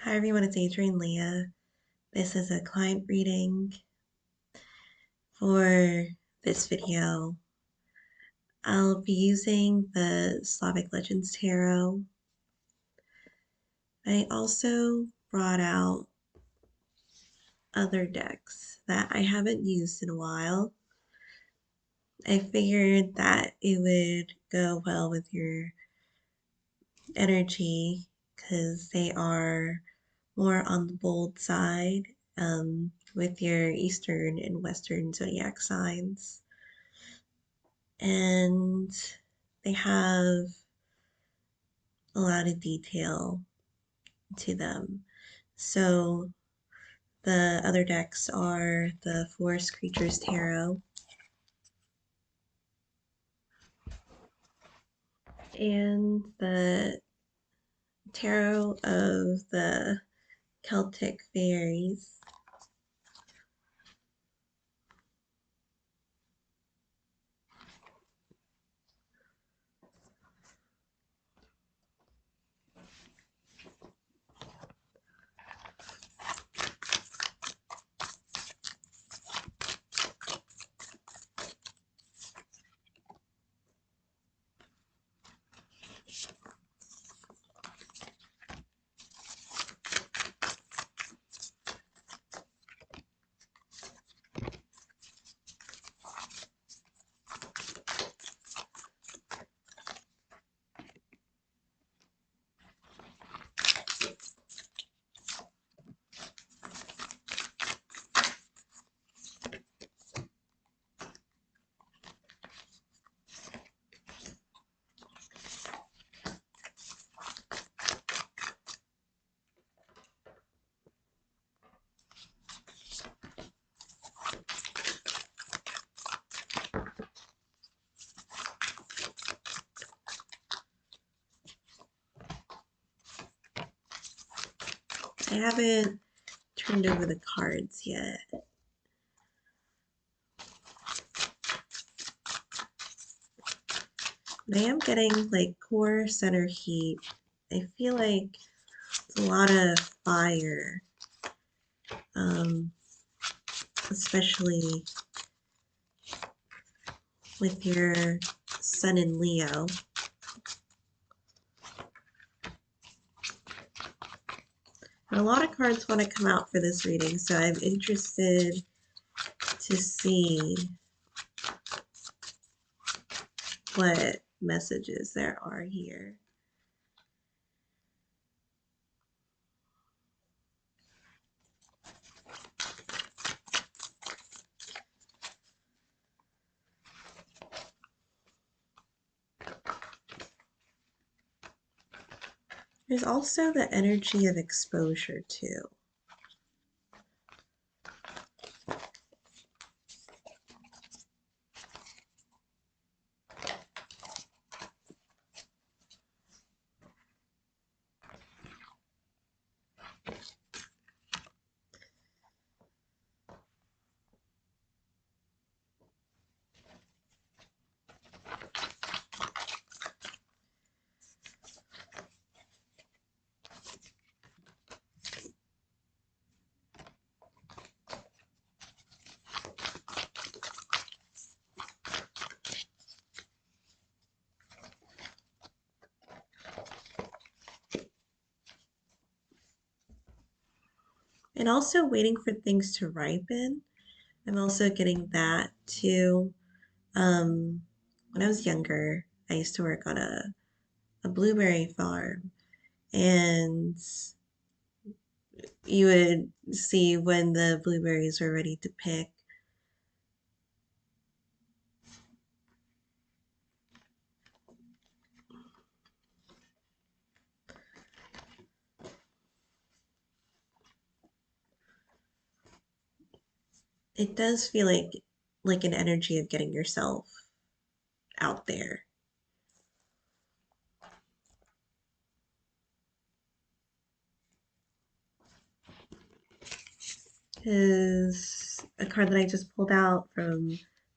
Hi everyone, it's Adrienne Leah. This is a client reading. For this video, I'll be using the Slavic Legends Tarot. I also brought out other decks that I haven't used in a while. I figured that it would go well with your energy because they are more on the bold side with your Eastern and Western zodiac signs. And they have a lot of detail to them. So the other decks are the Forest Creatures Tarot and the Tarot of the Celtic Fairies. I haven't turned over the cards yet. But I am getting like core center heat. I feel like it's a lot of fire, especially with your sun in Leo. And a lot of cards want to come out for this reading, so I'm interested to see what messages there are here. There's also the energy of exposure too. And also waiting for things to ripen. I'm also getting that too. When I was younger, I used to work on a blueberry farm, and you would see when the blueberries were ready to pick. It does feel like an energy of getting yourself out there. Is a card that I just pulled out from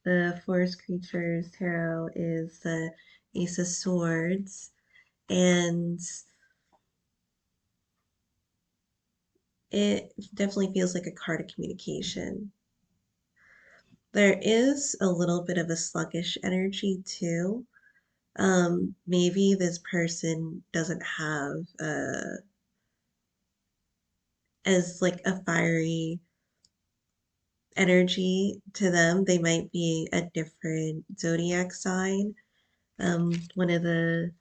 the Forest Creatures Tarot is the Ace of Swords. And It definitely feels like a card of communication. There is a little bit of a sluggish energy too. Maybe this person doesn't have as like a fiery energy to them. They might be a different zodiac sign. One of the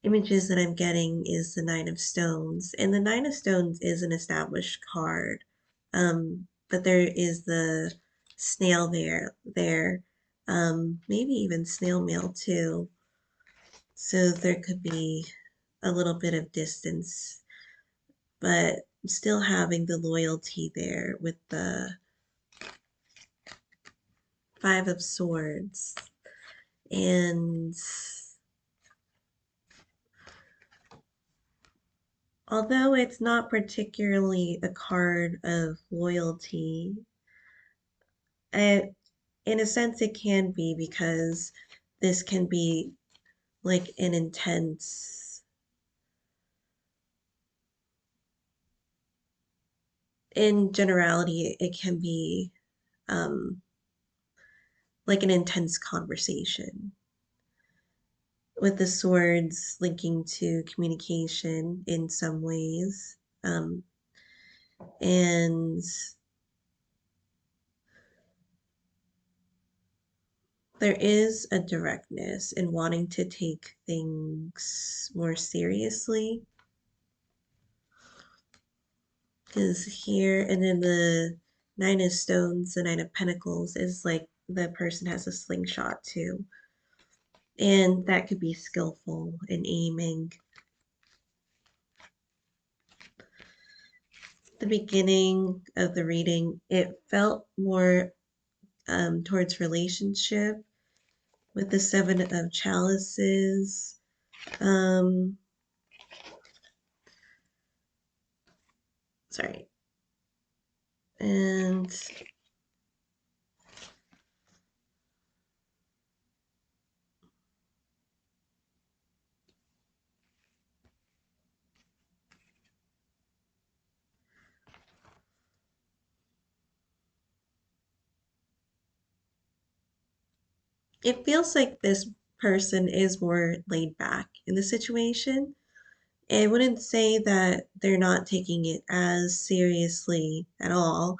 images that I'm getting is the Nine of Stones, and the Nine of Stones is an established card. But there is the snail there, maybe even snail mail too. So there could be a little bit of distance, but still having the loyalty there with the Five of Swords. And although it's not particularly a card of loyalty, I, in a sense it can be because this can be like an intense, in generality, it can be um, like an intense conversation with the swords linking to communication in some ways. And there is a directness in wanting to take things more seriously. Because here, and then the Nine of Stones, the Nine of Pentacles is like the person has a slingshot too. And that could be skillful in aiming. The beginning of the reading, it felt more towards relationship with the Seven of Chalices. Um, sorry. And it feels like this person is more laid back in the situation. I wouldn't say that they're not taking it as seriously at all.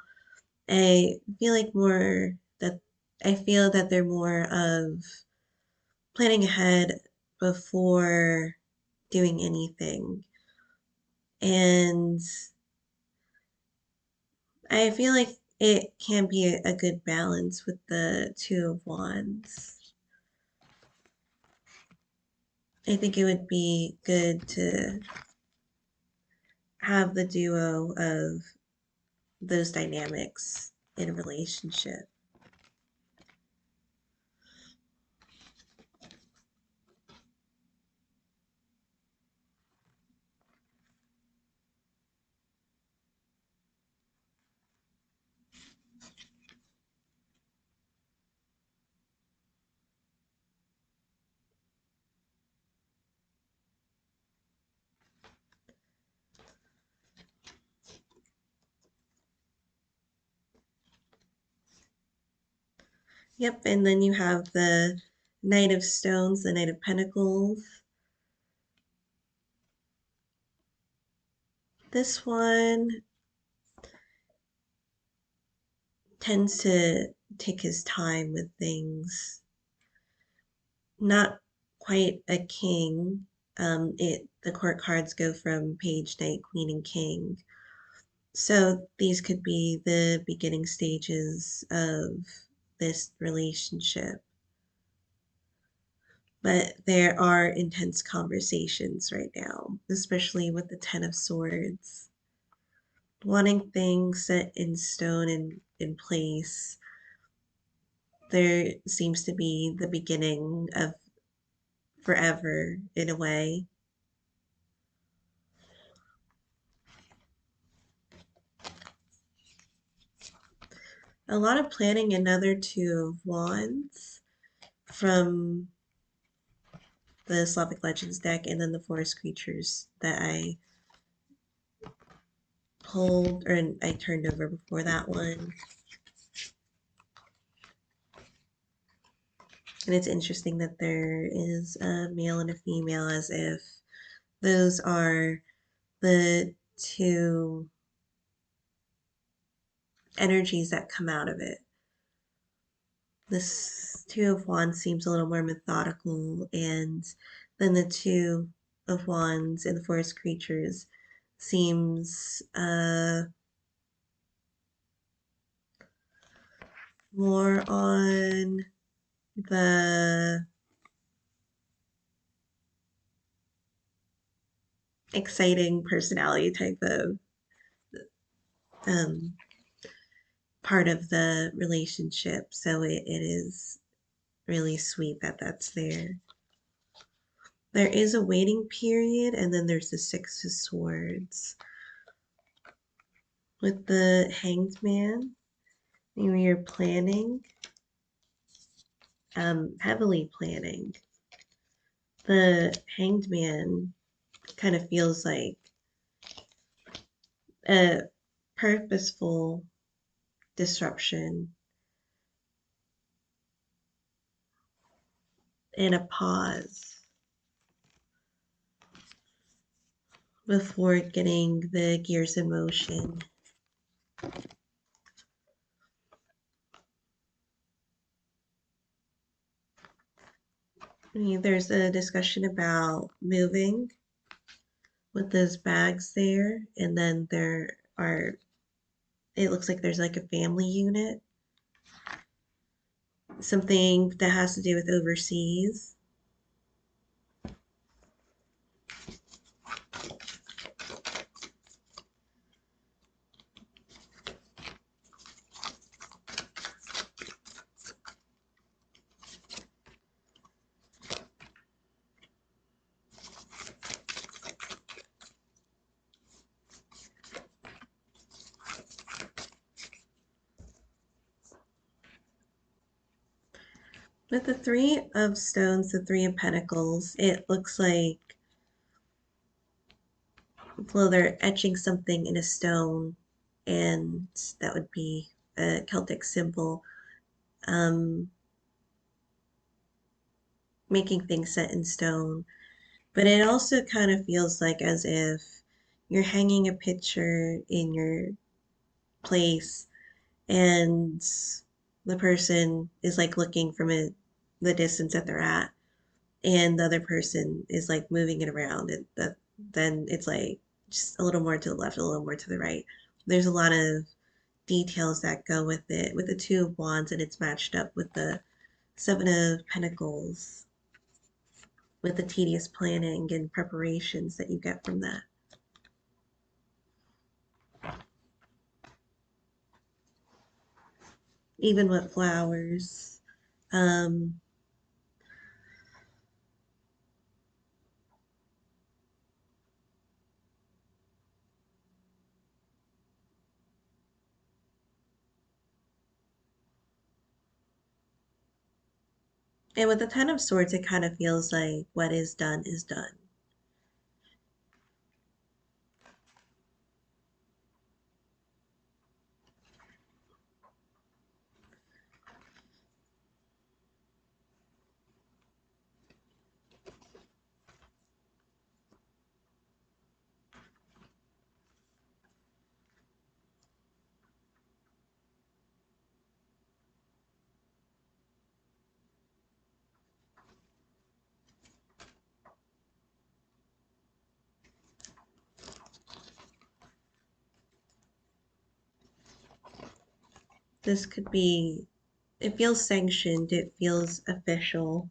I feel like more that I feel that they're more of planning ahead before doing anything. And I feel like it can be a good balance with the Two of Wands. I think it would be good to have the duo of those dynamics in a relationship. Yep, and then you have the Knight of Stones, the Knight of Pentacles. This one tends to take his time with things. Not quite a king. The court cards go from page, knight, queen, and king. So these could be the beginning stages of this relationship. But there are intense conversations right now, especially with the Ten of Swords. Wanting things set in stone and in place. There seems to be the beginning of forever in a way. A lot of planning, another Two of Wands from the Slavic Legends deck, and then the forest creatures that I pulled or I turned over before that one. And it's interesting that there is a male and a female as if those are the two energies that come out of it. This Two of Wands seems a little more methodical, and then the Two of Wands in the Forest Creatures seems more on the exciting personality type of um, part of the relationship. So it is really sweet that that's there. There is a waiting period, and then there's the Six of Swords. With the Hanged Man, maybe you're planning, heavily planning. The Hanged Man kind of feels like a purposeful disruption and a pause before getting the gears in motion. I mean, there's a discussion about moving with those bags there, and then it looks like there's like a family unit, something that has to do with overseas. With the Three of Stones, the Three of Pentacles, it looks like, well, they're etching something in a stone, and that would be a Celtic symbol, um, making things set in stone. But it also kind of feels like as if you're hanging a picture in your place, and the person is like looking from the distance that they're at, and the other person is like moving it around, and then it's like just a little more to the left, a little more to the right. There's a lot of details that go with it, with the Two of Wands, and it's matched up with the Seven of Pentacles, with the tedious planning and preparations that you get from that. Even with flowers. Um, and with the Ten of Swords, it kind of feels like what is done is done. This could be, it feels sanctioned, it feels official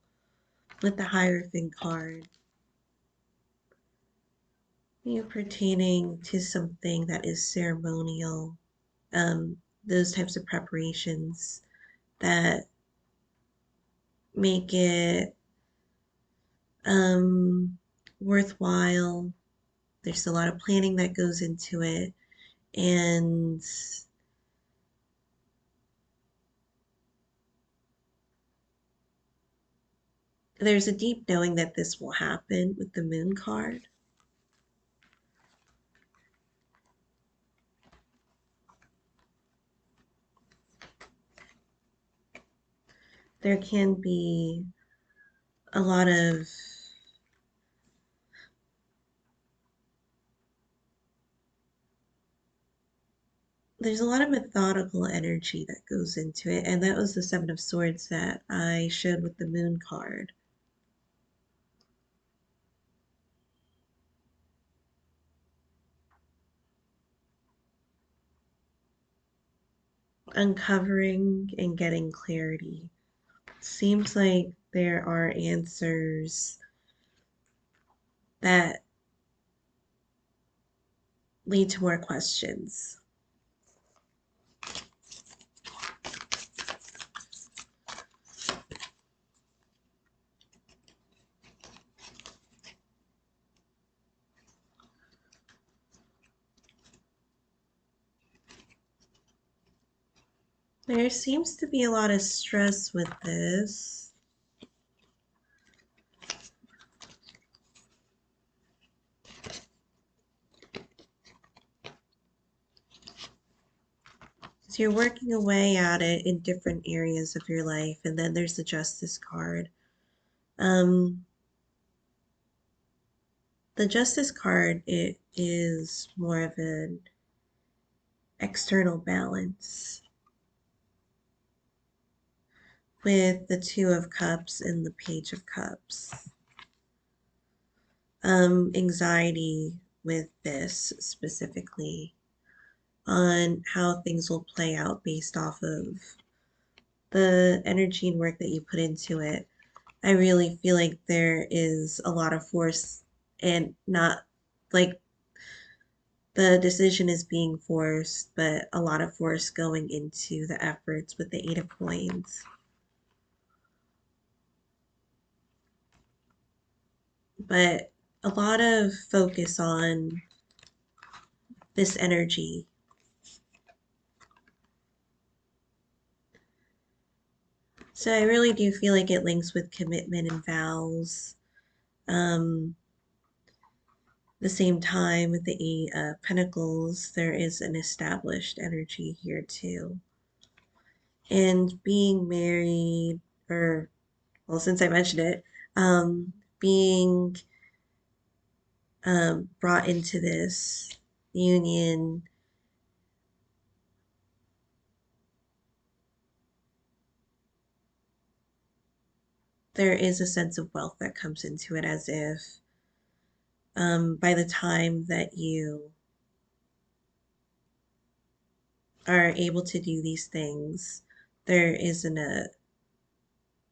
with the Hierophant card. You know, pertaining to something that is ceremonial, those types of preparations that make it worthwhile. There's a lot of planning that goes into it, and there's a deep knowing that this will happen with the Moon card. there can be a lot of there's a lot of methodical energy that goes into it, and that was the Seven of Swords that I showed with the Moon card. Uncovering and getting clarity. Seems like there are answers that lead to more questions. There seems to be a lot of stress with this. So you're working away at it in different areas of your life, and then there's the Justice card. Um, the Justice card, it is more of an external balance with the Two of Cups and the Page of Cups. Anxiety with this specifically on how things will play out based off of the energy and work that you put into it. I really feel like there is a lot of force and not like the decision is being forced, but a lot of force going into the efforts with the Eight of Coins. But a lot of focus on this energy. So I really do feel like it links with commitment and vows. The same time with the Eight of Pentacles, there is an established energy here too. And being married, or, well, since I mentioned it, being brought into this union, there is a sense of wealth that comes into it as if by the time that you are able to do these things, there is an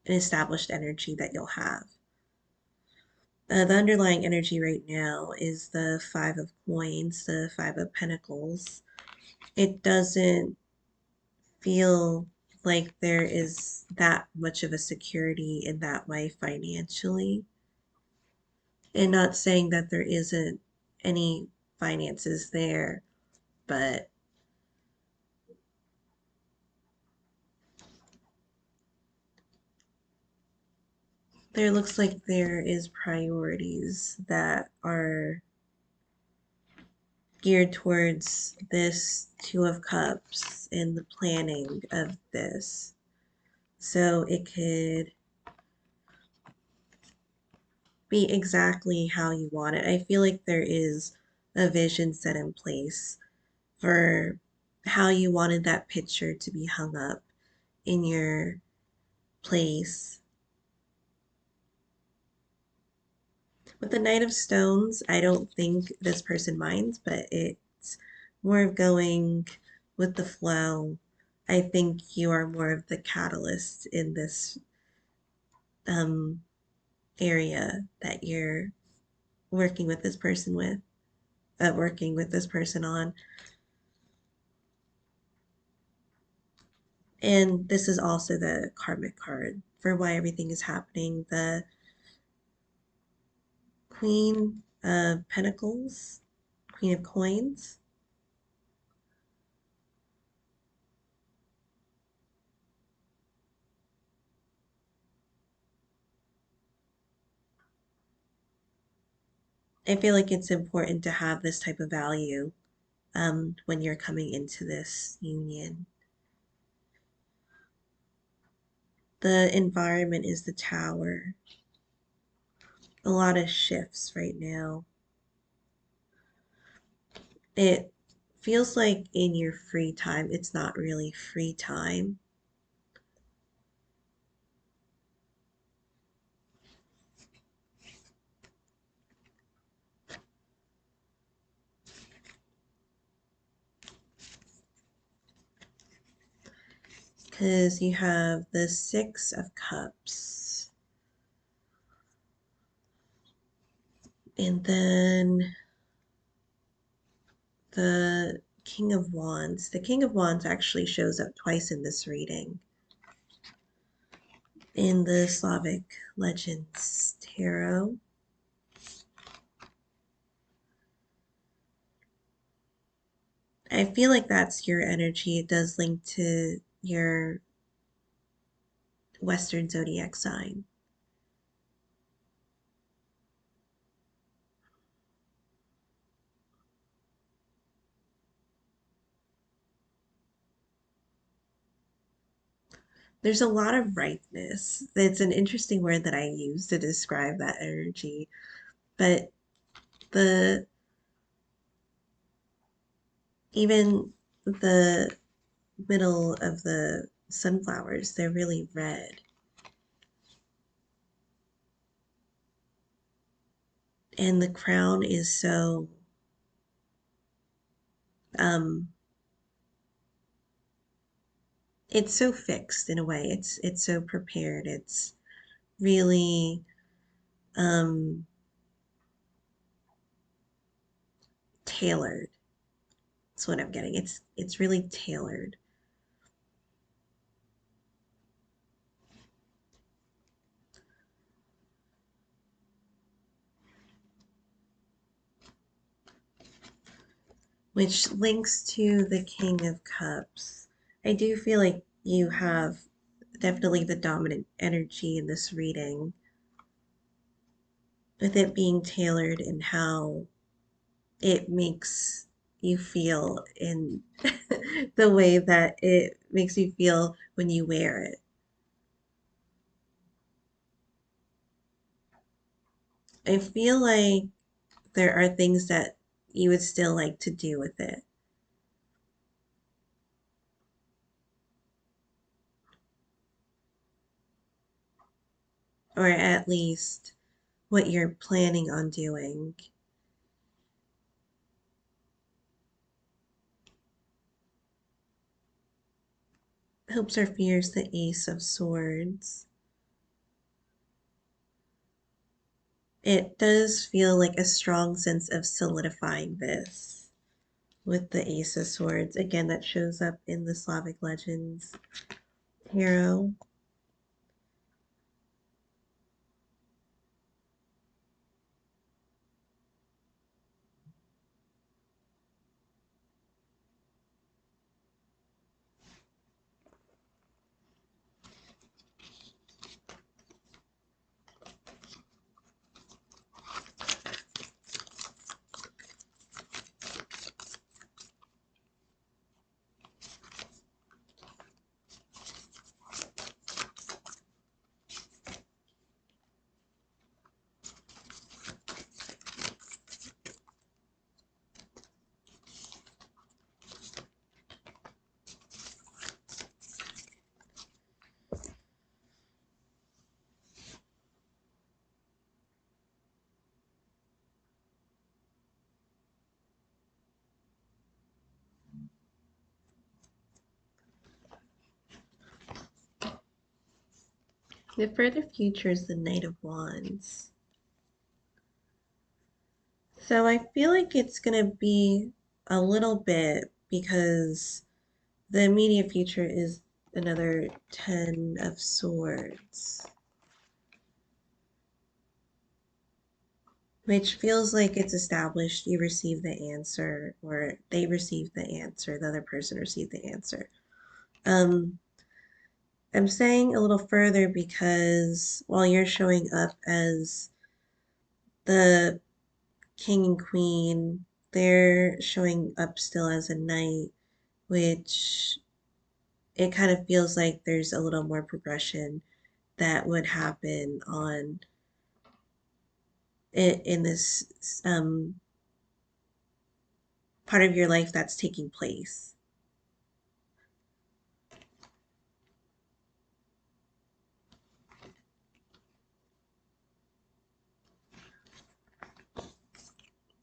established energy that you'll have. The underlying energy right now is the Five of Coins, the Five of Pentacles. It doesn't feel like there is that much of a security in that way financially. And not saying that there isn't any finances there, but there looks like there is priorities that are geared towards this Two of Cups and the planning of this. So it could be exactly how you want it. I feel like there is a vision set in place for how you wanted that picture to be hung up in your place. With the Knight of Stones, I don't think this person minds, but it's more of going with the flow. I think you are more of the catalyst in this um, area that you're working with this person with, working with this person on. And this is also the karmic card for why everything is happening. The Queen of Pentacles, Queen of Coins. I feel like it's important to have this type of value when you're coming into this union. The environment is the tower. A lot of shifts right now. It feels like in your free time, it's not really free time because you have the Six of Cups and then the King of Wands. The King of Wands actually shows up twice in this reading in the Slavic Legends Tarot. I feel like that's your energy. It does link to your Western zodiac sign, there's a lot of ripeness. It's an interesting word that I use to describe that energy, but the even the middle of the sunflowers, they're really red. And the crown is so um it's so fixed in a way. It's so prepared. It's really um tailored. That's what I'm getting. It's really tailored. Which links to the King of Cups. I do feel like you have definitely the dominant energy in this reading, with it being tailored and how it makes you feel in the way that it makes you feel when you wear it. I feel like there are things that you would still like to do with it, or at least what you're planning on doing. Hopes or fears, the Ace of Swords. It does feel like a strong sense of solidifying this with the Ace of Swords. Again, that shows up in the Slavic legends tarot. The further future is the Knight of Wands. So I feel like it's going to be a little bit because the immediate future is another Ten of Swords, which feels like it's established. You receive the answer, or they receive the answer, the other person received the answer. Um, I'm saying a little further because while you're showing up as the king and queen, they're showing up still as a knight, which it kind of feels like there's a little more progression that would happen on in this part of your life that's taking place.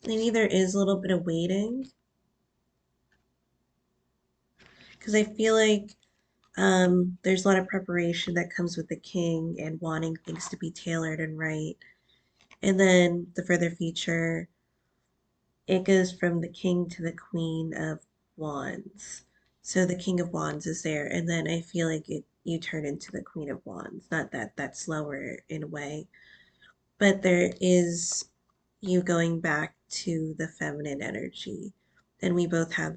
Maybe there is a little bit of waiting because I feel like there's a lot of preparation that comes with the king and wanting things to be tailored and right. And then the further future, it goes from the king to the queen of wands. So the king of wands is there, and then I feel like you turn into the queen of wands. Not that that's slower in a way, but there is you going back to the feminine energy, and we both have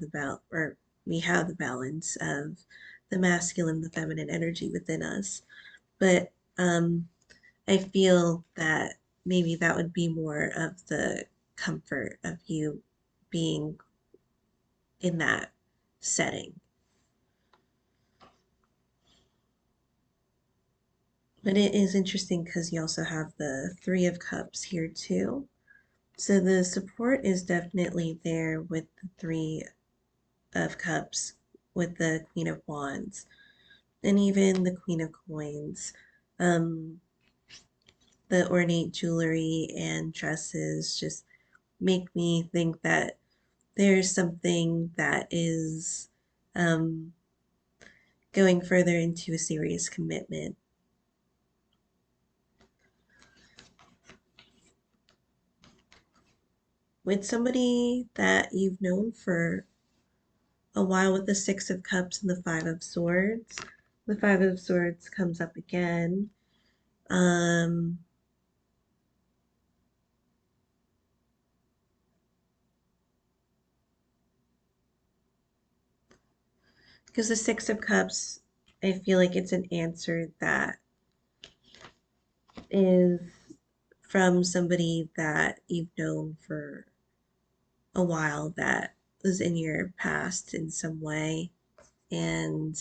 or we have the balance of the masculine, the feminine energy within us. But I feel that maybe that would be more of the comfort of you being in that setting. But it is interesting because you also have the Three of Cups here too. So the support is definitely there with the Three of Cups, with the Queen of Wands, and even the Queen of Coins. Um, the ornate jewelry and dresses just make me think that there's something that is um, going further into a serious commitment with somebody that you've known for a while with the Six of Cups and the Five of Swords. The Five of Swords comes up again. Um, because the Six of Cups, I feel like it's an answer that is from somebody that you've known for a while that was in your past in some way. And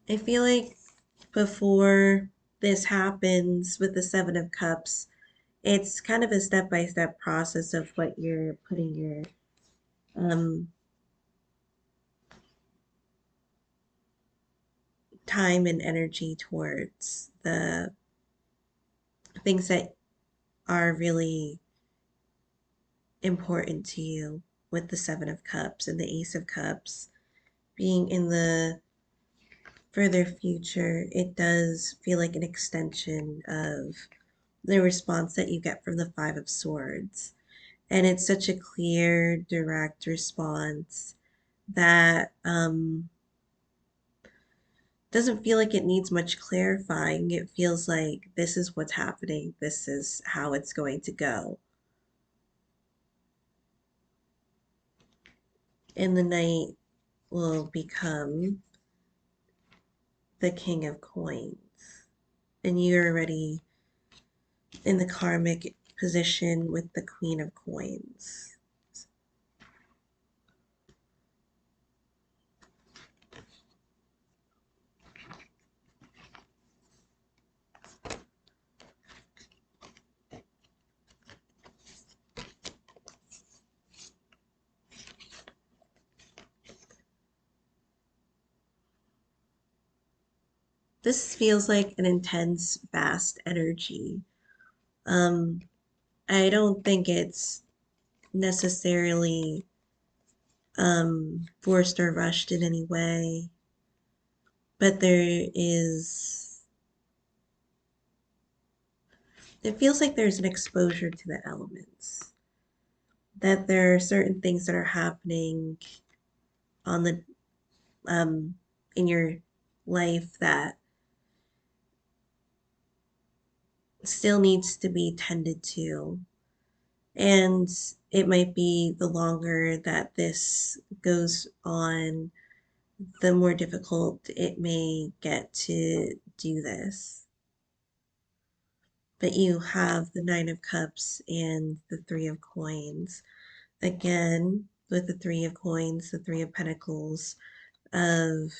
I feel like before this happens with the Seven of Cups, it's kind of a step by step process of what you're putting your um, time and energy towards, the things that are really important to you with the Seven of Cups and the Ace of Cups being in the further future. It does feel like an extension of the response that you get from the Five of Swords. And it's such a clear, direct response that doesn't feel like it needs much clarifying. It feels like this is what's happening, this is how it's going to go. And the knight will become the king of coins. And you're already in the karmic position with the queen of coins. This feels like an intense, vast energy. Um, I don't think it's necessarily forced or rushed in any way, but it feels like there's an exposure to the elements, that there are certain things that are happening on the um in your life that still needs to be tended to. And it might be the longer that this goes on, the more difficult it may get to do this. But you have the Nine of Cups and the Three of Coins. Again, with the Three of Coins, the Three of Pentacles, of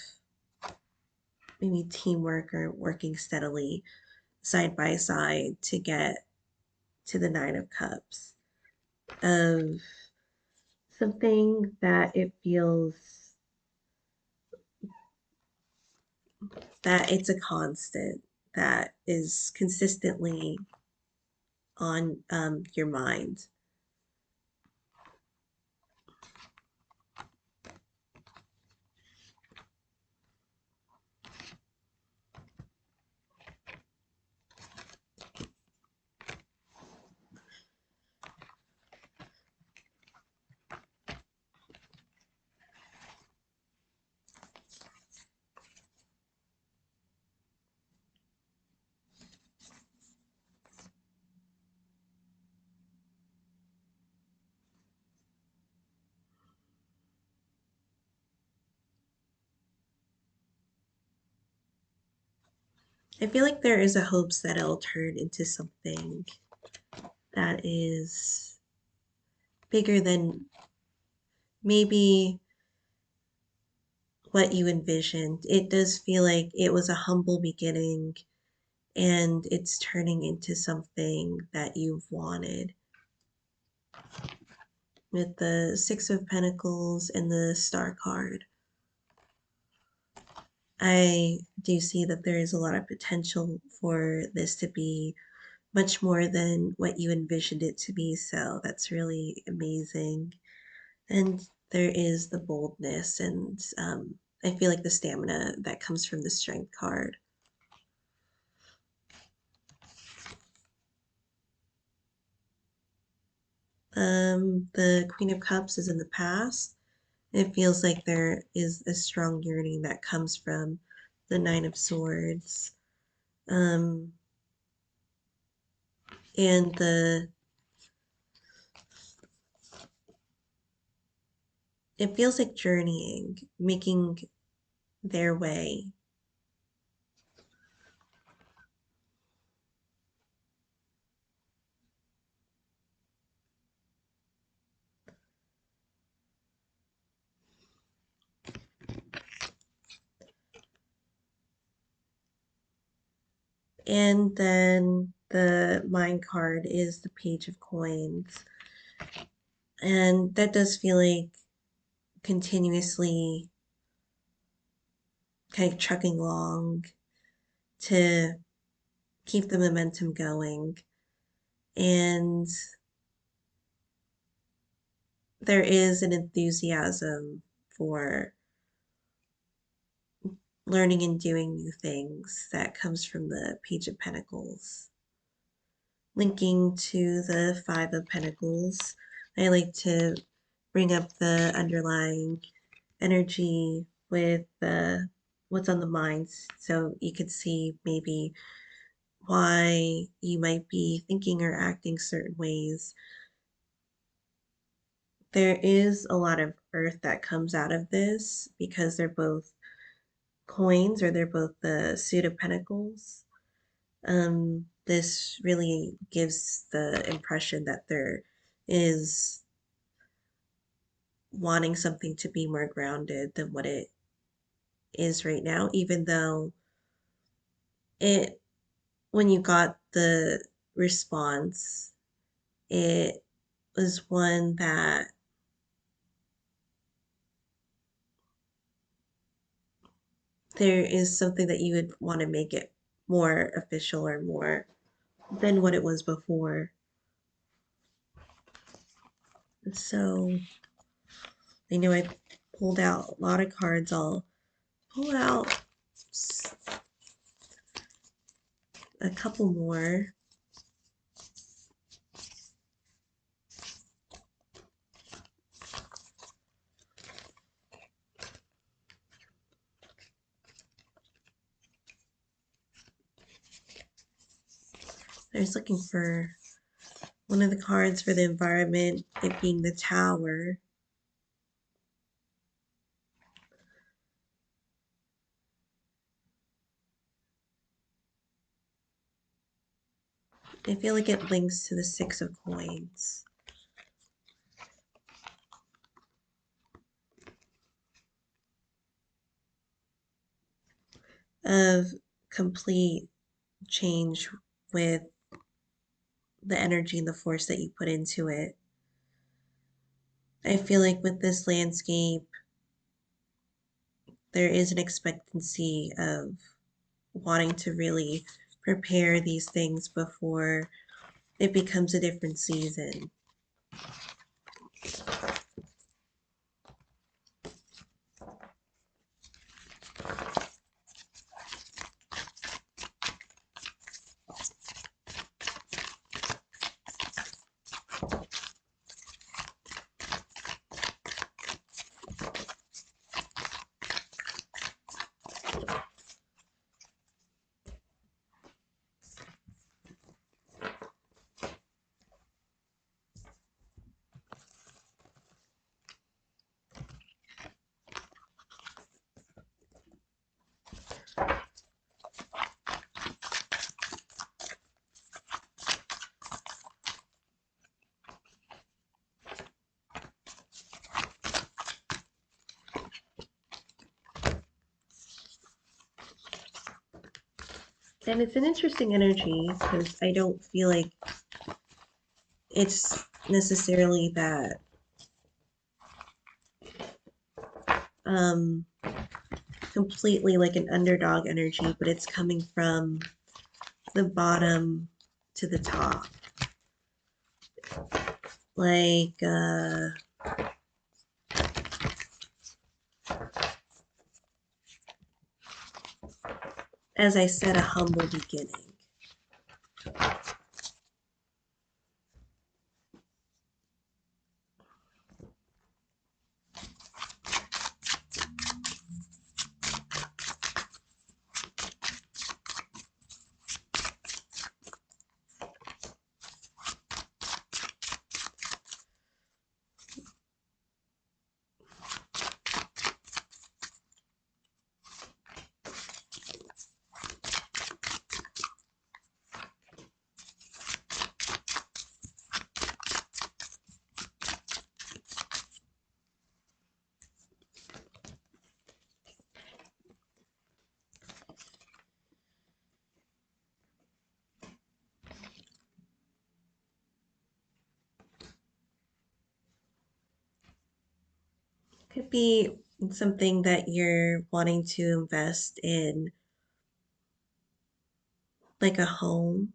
maybe teamwork or working steadily side by side to get to the Nine of Cups, of something that it feels that it's a constant that is consistently on your mind. I feel like there is a hopes that it'll turn into something that is bigger than maybe what you envisioned. It does feel like it was a humble beginning and it's turning into something that you've wanted. With the Six of Pentacles and the Star card, I do see that there is a lot of potential for this to be much more than what you envisioned it to be. So that's really amazing. And there is the boldness, and I feel like the stamina that comes from the Strength card. The Queen of Cups is in the past. It feels like there is a strong yearning that comes from the Nine of Swords. Um, and it feels like journeying, making their way. And then the Mind card is the Page of Coins. And that does feel like continuously kind of trucking along to keep the momentum going. And there is an enthusiasm for learning and doing new things that comes from the Page of Pentacles. Linking to the Five of Pentacles, I like to bring up the underlying energy with the what's on the mind so you could see maybe why you might be thinking or acting certain ways. There is a lot of earth that comes out of this because they're both coins or they're both the suit of pentacles. This really gives the impression that there is wanting something to be more grounded than what it is right now, even though it, when you got the response, it was one that there is something that you would want to make it more official or more than what it was before. So I know I pulled out a lot of cards. I'll pull out a couple more. I was looking for one of the cards for the environment, it being the Tower. I feel like it links to the Six of Coins. Of complete change with the energy and the force that you put into it. I feel like with this landscape, there is an expectancy of wanting to really prepare these things before it becomes a different season. And it's an interesting energy because I don't feel like it's necessarily that um, completely like an underdog energy, but it's coming from the bottom to the top. Like, as I said, a humble beginning. Could be something that you're wanting to invest in, like a home,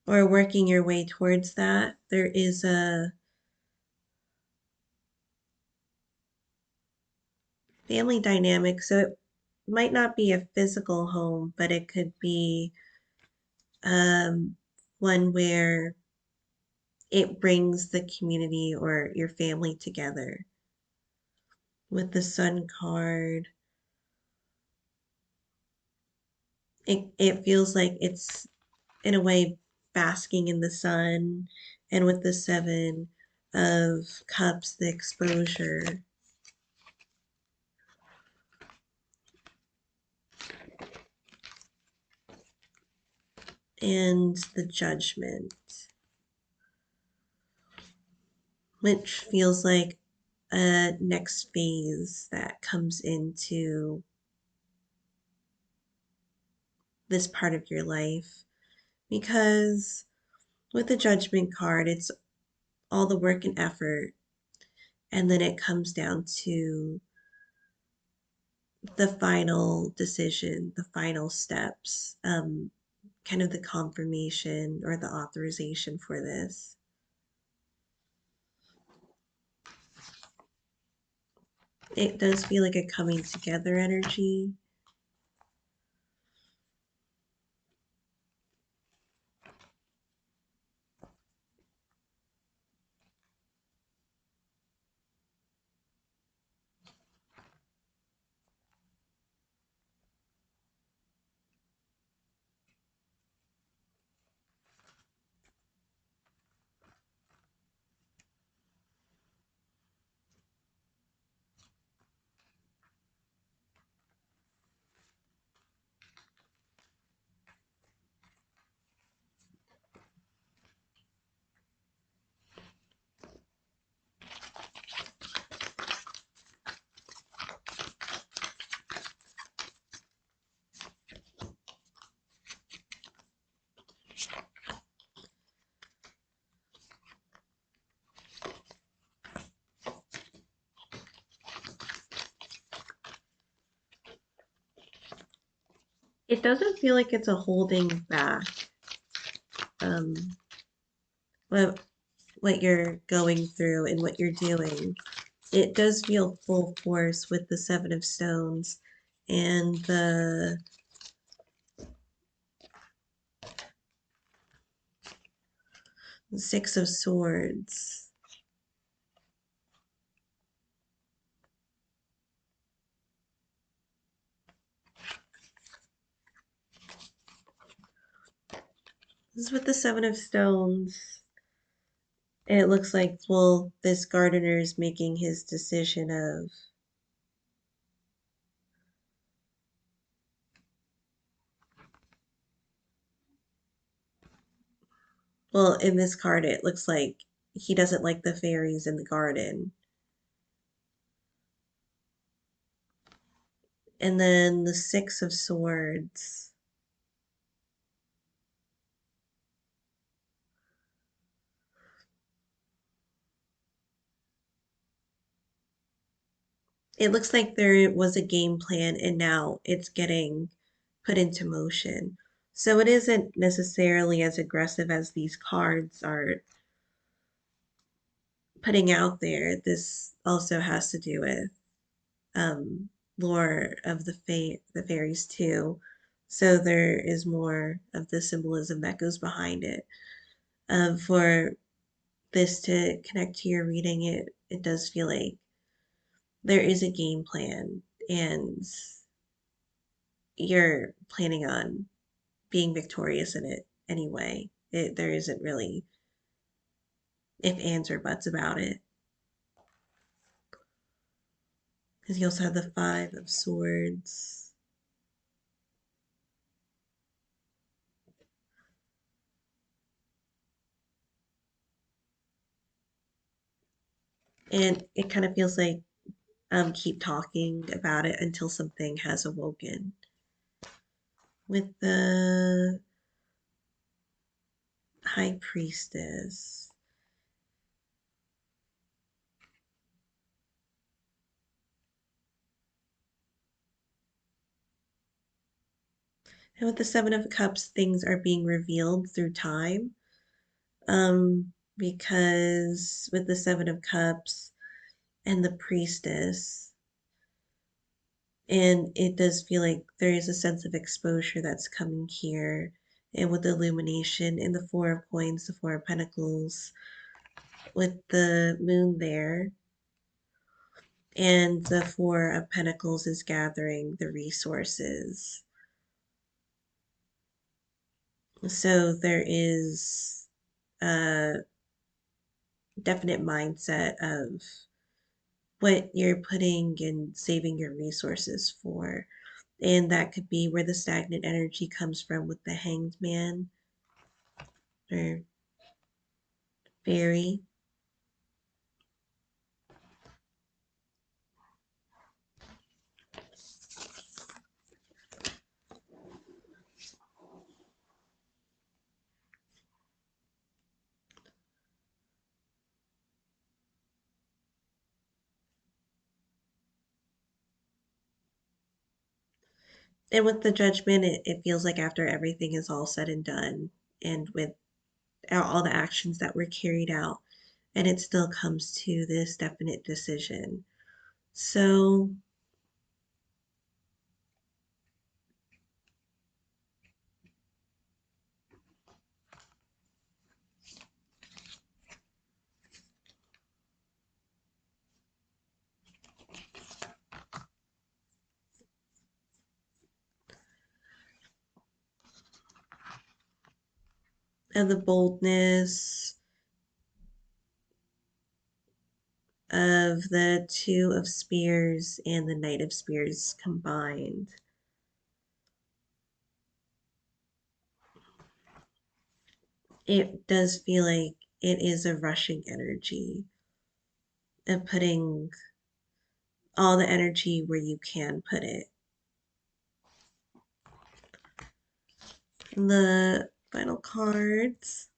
or working your way towards that. There is a family dynamic, so it might not be a physical home, but it could be um, one where it brings the community or your family together. With the Sun card, it feels like it's in a way basking in the sun, and with the Seven of Cups, the exposure, and the Judgment, which feels like a next phase that comes into this part of your life. Because with the Judgment card, it's all the work and effort, and then it comes down to the final decision, the final steps, kind of the confirmation or the authorization for this. It does feel like a coming together energy. it doesn't feel like it's a holding back. Um, what what you're going through and what you're doing. It does feel full force with the Seven of Stones and the Six of Swords. This is with the Seven of Stones. And it looks like, well, this gardener is making his decision of, well, in this card, it looks like he doesn't like the fairies in the garden. And then the Six of Swords. It looks like there was a game plan and now it's getting put into motion. So it isn't necessarily as aggressive as these cards are putting out there. This also has to do with um, lore of the fairies too. So there is more of the symbolism that goes behind it. For this to connect to your reading, it does feel like there is a game plan and you're planning on being victorious in it anyway. There isn't really if ands or buts about it. Because you also have the Five of Swords. And it kind of feels like keep talking about it until something has awoken. With the High Priestess. And with the Seven of Cups, things are being revealed through time. Because with the Seven of Cups and the Priestess, and it does feel like there is a sense of exposure that's coming here. And with the illumination and the Four of Coins, the Four of Pentacles, with the moon there, and the Four of Pentacles is gathering the resources. So there is a definite mindset of what you're putting and saving your resources for. And that could be where the stagnant energy comes from with the Hanged Man or Faery. And with the judgment, it feels like after everything is all said and done, and with all the actions that were carried out, and it still comes to this definite decision. So, and the boldness of the Two of Spears and the Knight of Spears combined. It does feel like it is a rushing energy of putting all the energy where you can put it. And the final cards.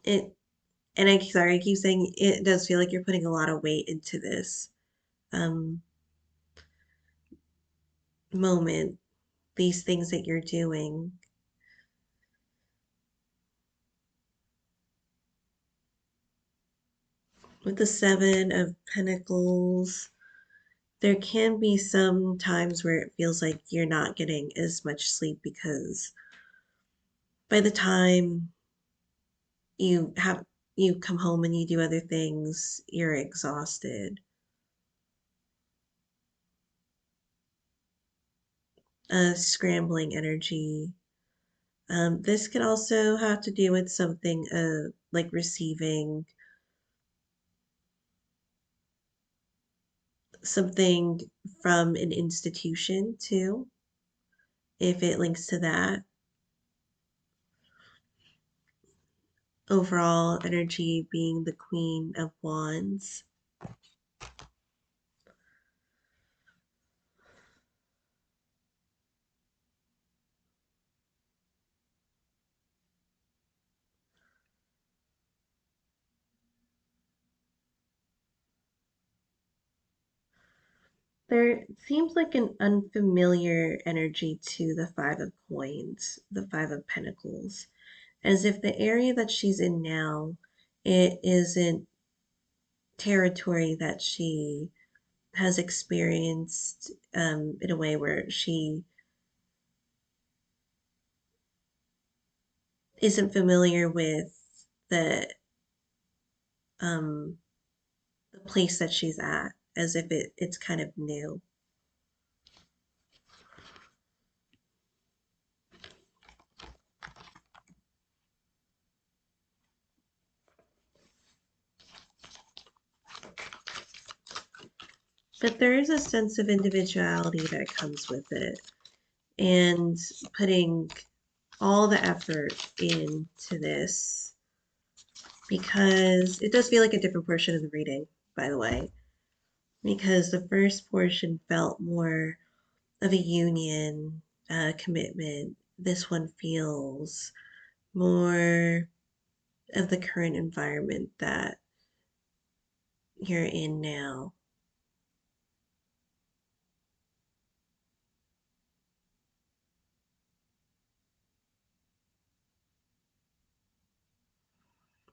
it, and I sorry, I keep saying it does feel like you're putting a lot of weight into this um moment, these things that you're doing. With the Seven of Pentacles, there can be some times where it feels like you're not getting as much sleep because by the time you have you come home and you do other things, you're exhausted. Scrambling energy. This could also have to do with something like receiving something from an institution too, if it links to that. Overall energy being the Queen of Wands. There seems like an unfamiliar energy to the Five of Coins, the Five of Pentacles, as if the area that she's in now, it isn't territory that she has experienced in a way where she isn't familiar with the um, the place that she's at, as if it's kind of new. But there is a sense of individuality that comes with it, and putting all the effort into this because it does feel like a different portion of the reading, by the way, because the first portion felt more of a union, commitment. This one feels more of the current environment that you're in now.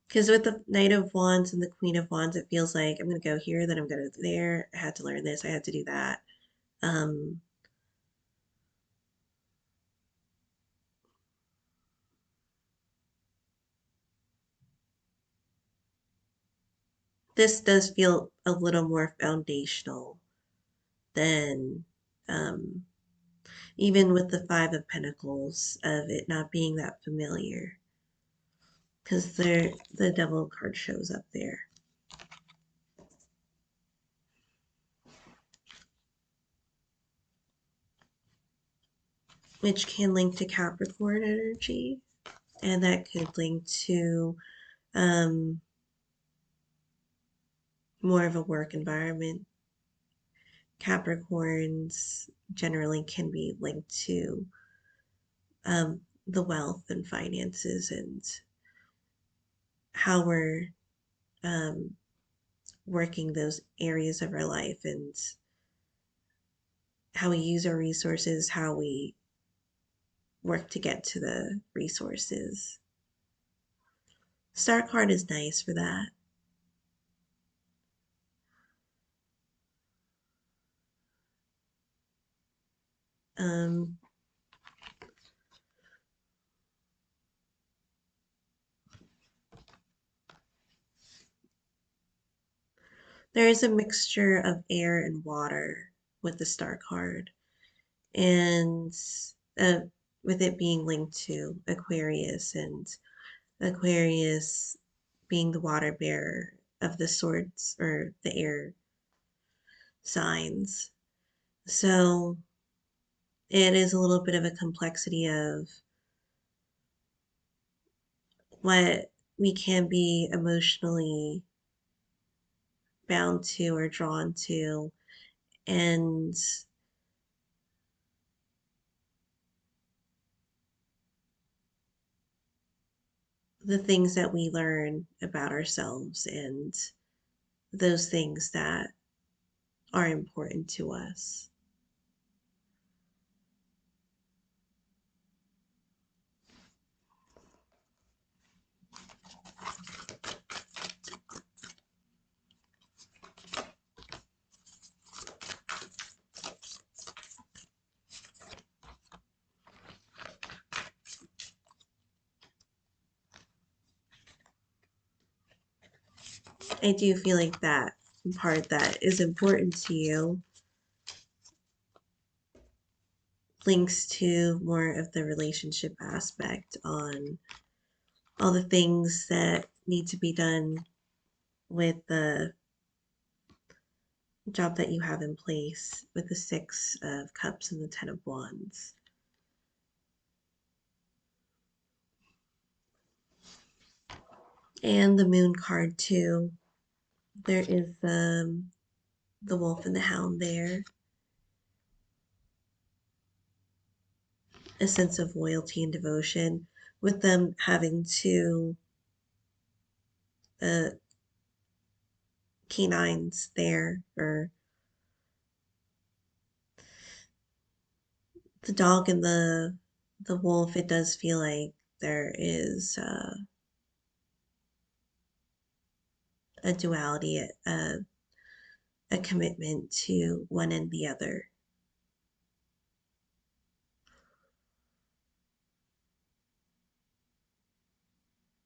Because with the Knight of Wands and the Queen of Wands, it feels like I'm going to go here, then I'm going to go there. I had to learn this, I had to do that. Um, this does feel a little more foundational than um, even with the Five of Pentacles, of it not being that familiar. Because the Devil card shows up there, which can link to Capricorn energy, and that could link to um, more of a work environment. Capricorns generally can be linked to the wealth and finances and how we're um, working those areas of our life and how we use our resources, how we work to get to the resources. Star card is nice for that. Um, there is a mixture of air and water with the star card, and uh, with it being linked to Aquarius, and Aquarius being the water bearer of the swords or the air signs. So it is a little bit of a complexity of what we can be emotionally bound to or drawn to, and the things that we learn about ourselves and those things that are important to us. I do feel like that part that is important to you links to more of the relationship aspect on all the things that need to be done with the job that you have in place with the Six of Cups and the Ten of Wands. And the Moon card, too. There is the Wolf and the Hound there. A sense of loyalty and devotion with them having two uh, canines there, or the dog and the wolf. It does feel like there is a duality, a commitment to one and the other.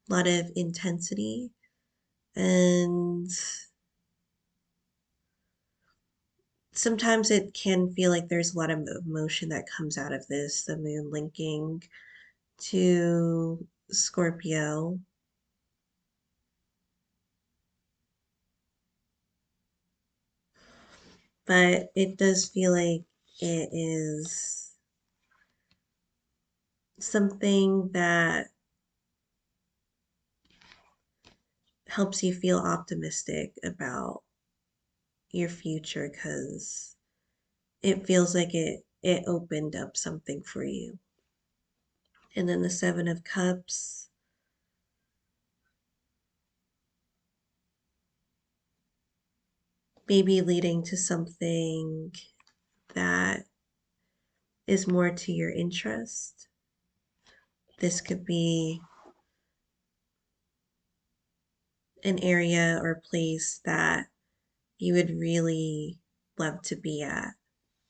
A lot of intensity, and sometimes it can feel like there's a lot of emotion that comes out of this. The moon linking to Scorpio, but it does feel like it is something that helps you feel optimistic about your future because it feels like it opened up something for you. And then the Seven of Cups, maybe leading to something that is more to your interest. This could be an area or place that you would really love to be at.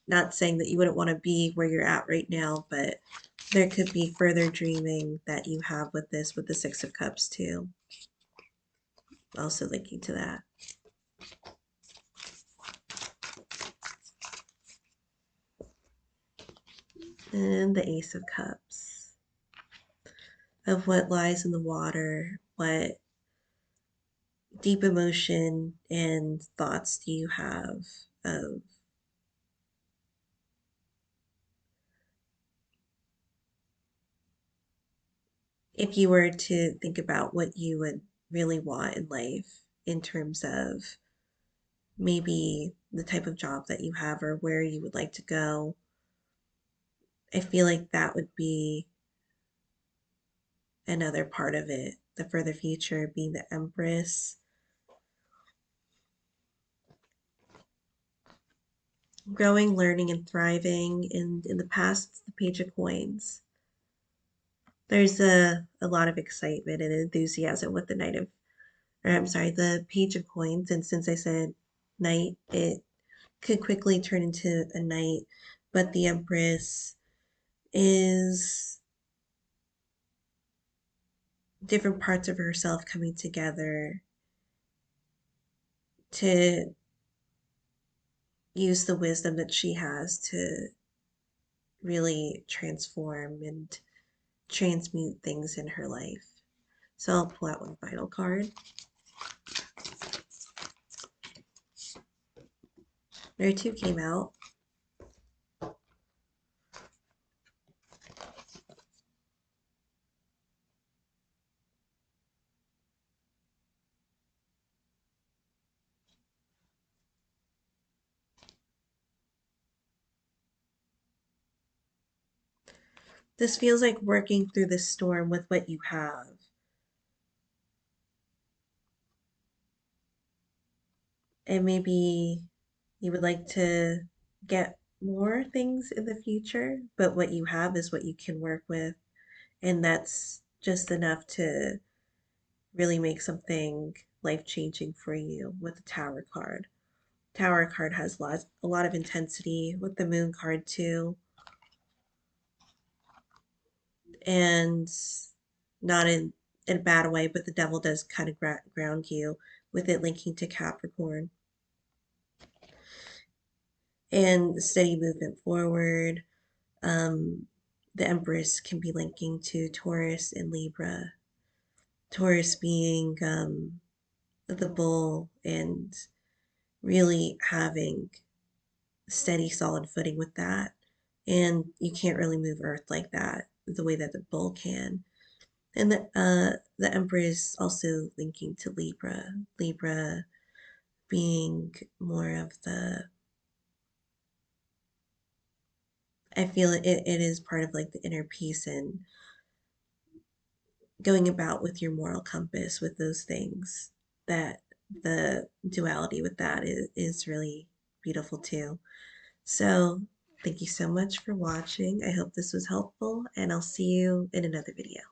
Not saying that you wouldn't want to be where you're at right now, but there could be further dreaming that you have with this, with the Six of Cups, too. Also linking to that. And the Ace of Cups, of what lies in the water, what deep emotion and thoughts do you have of if you were to think about what you would really want in life in terms of maybe the type of job that you have or where you would like to go. I feel like that would be another part of it. The further future being the Empress, growing, learning, and thriving. And in the past, it's the Page of Coins. There's a lot of excitement and enthusiasm with the Knight of, or I'm sorry, the Page of Coins. And since I said Knight, it could quickly turn into a Knight. But the Empress is different parts of herself coming together to use the wisdom that she has to really transform and transmute things in her life. So I'll pull out one final card. There two came out. This feels like working through the storm with what you have. and maybe you would like to get more things in the future, but what you have is what you can work with, and that's just enough to really make something life changing for you with the Tower card. Tower card has a lot of intensity with the Moon card too, and not in a bad way, but the Devil does kind of ground you with it linking to Capricorn and steady movement forward. Um, the Empress can be linking to Taurus and Libra. Taurus being the bull and really having steady, solid footing with that. And you can't really move Earth like that the way that the bull can. And the Empress also linking to Libra. Libra being more of the, I feel it is part of like the inner peace and going about with your moral compass with those things, that the duality with that is really beautiful too. So thank you so much for watching. I hope this was helpful, and I'll see you in another video.